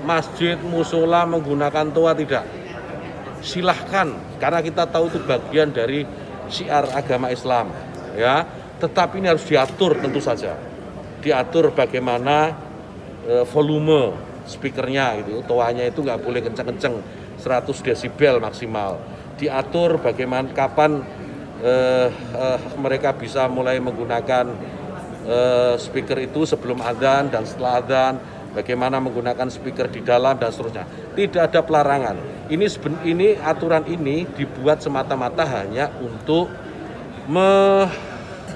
masjid, musola menggunakan toa, tidak. Silahkan, karena kita tahu itu bagian dari syiar agama Islam, ya. Tetapi ini harus diatur tentu saja. Diatur bagaimana volume speakernya gitu, toanya itu nggak boleh kenceng-kenceng, 100 desibel maksimal. Diatur bagaimana kapan mereka bisa mulai menggunakan speaker itu sebelum adzan dan setelah adzan, bagaimana menggunakan speaker di dalam dan seterusnya. Tidak ada pelarangan. Ini aturan ini dibuat semata-mata hanya untuk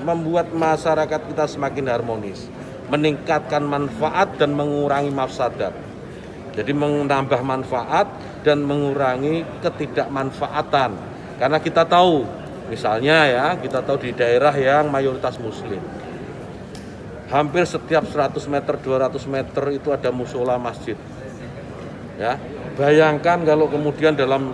membuat masyarakat kita semakin harmonis, meningkatkan manfaat dan mengurangi mafsadat. Jadi menambah manfaat dan mengurangi ketidakmanfaatan. Karena kita tahu, misalnya ya, kita tahu di daerah yang mayoritas muslim, hampir setiap 100 meter, 200 meter itu ada musola masjid. Ya, bayangkan kalau kemudian dalam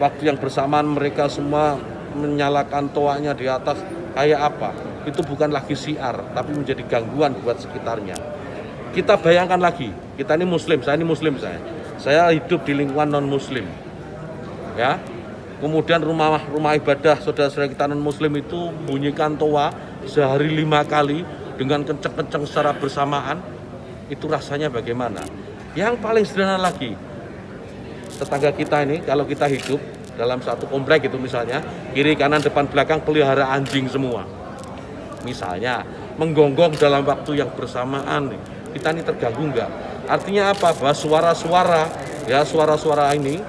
waktu yang bersamaan mereka semua menyalakan toanya di atas, kayak apa? Itu bukan lagi syiar, tapi menjadi gangguan buat sekitarnya. Kita bayangkan lagi, kita ini muslim, saya hidup di lingkungan non muslim, ya. Kemudian rumah ibadah saudara-saudara kita non muslim itu bunyikan toa sehari 5 kali dengan kenceng-kenceng secara bersamaan, itu rasanya bagaimana? Yang paling sederhana lagi, tetangga kita ini kalau kita hidup dalam satu komplek itu misalnya, kiri kanan depan belakang pelihara anjing semua. Misalnya menggonggong dalam waktu yang bersamaan, kita ini terganggu enggak? Artinya apa? Bahwa suara-suara ini,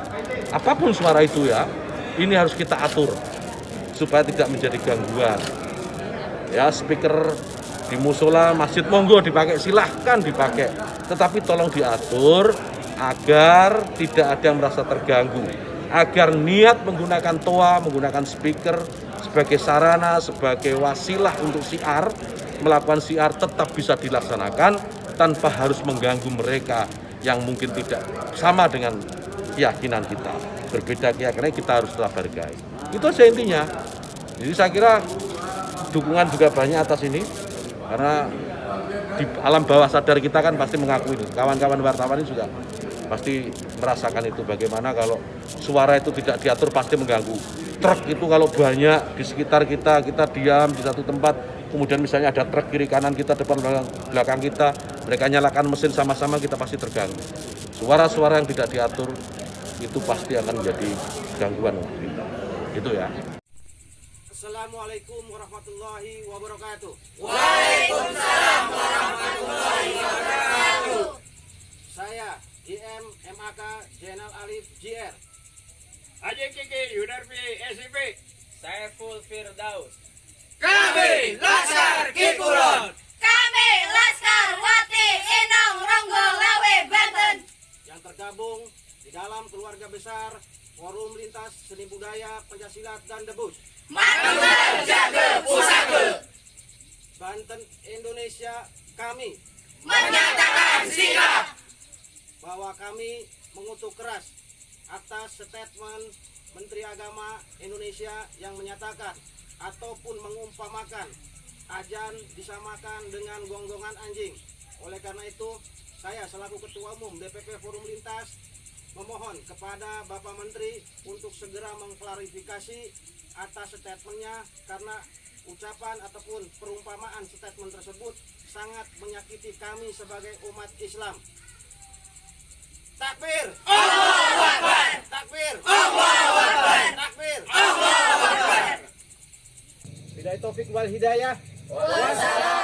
apapun suara itu ya, ini harus kita atur supaya tidak menjadi gangguan. Ya, speaker di musola, masjid, monggo dipakai, silahkan dipakai. Tetapi tolong diatur agar tidak ada yang merasa terganggu. Agar niat menggunakan toa, menggunakan speaker sebagai sarana, sebagai wasilah untuk syiar, melakukan syiar tetap bisa dilaksanakan tanpa harus mengganggu mereka yang mungkin tidak sama dengan keyakinan kita. Berbeda keyakinan, kita harus tetap hargai. Itu aja intinya. Jadi saya kira dukungan juga banyak atas ini, karena di alam bawah sadar kita kan pasti mengakui itu. Kawan-kawan wartawan ini juga pasti merasakan itu, bagaimana kalau suara itu tidak diatur pasti mengganggu. Truk itu kalau banyak di sekitar kita diam di satu tempat, kemudian misalnya ada truk kiri kanan kita, depan belakang kita, mereka nyalakan mesin sama-sama, kita pasti terganggu. Suara-suara yang tidak diatur itu pasti akan menjadi gangguan untuk kita. Itu ya. Assalamualaikum warahmatullahi wabarakatuh. Waalaikumsalam warahmatullahi wabarakatuh. Saya IM MAK Jenal Alif JR. Haji Kiki Yunarfi SIP. Saya Full Firdaus. Kami Laskar Kikulon. Kami Laskar Wati Inong Ronggo Lawe Banten. Yang tergabung di dalam keluarga besar Forum Lintas Seni Budaya Pencaksilat dan Debus. Manunggal Jaga Pusaka. Banten Indonesia, kami menyatakan sikap bahwa kami mengutuk keras atas statement Menteri Agama Indonesia yang menyatakan ataupun mengumpamakan azan disamakan dengan gonggongan anjing. Oleh karena itu, saya selaku Ketua Umum DPP Forum Lintas memohon kepada Bapak Menteri untuk segera mengklarifikasi atas statementnya, karena ucapan ataupun perumpamaan statement tersebut sangat menyakiti kami sebagai umat Islam. Takbir! Allahu Akbar. Takbir! Allahu Akbar. Takbir! Allahu Akbar. Billahi taufik wal hidayah. Wassalam.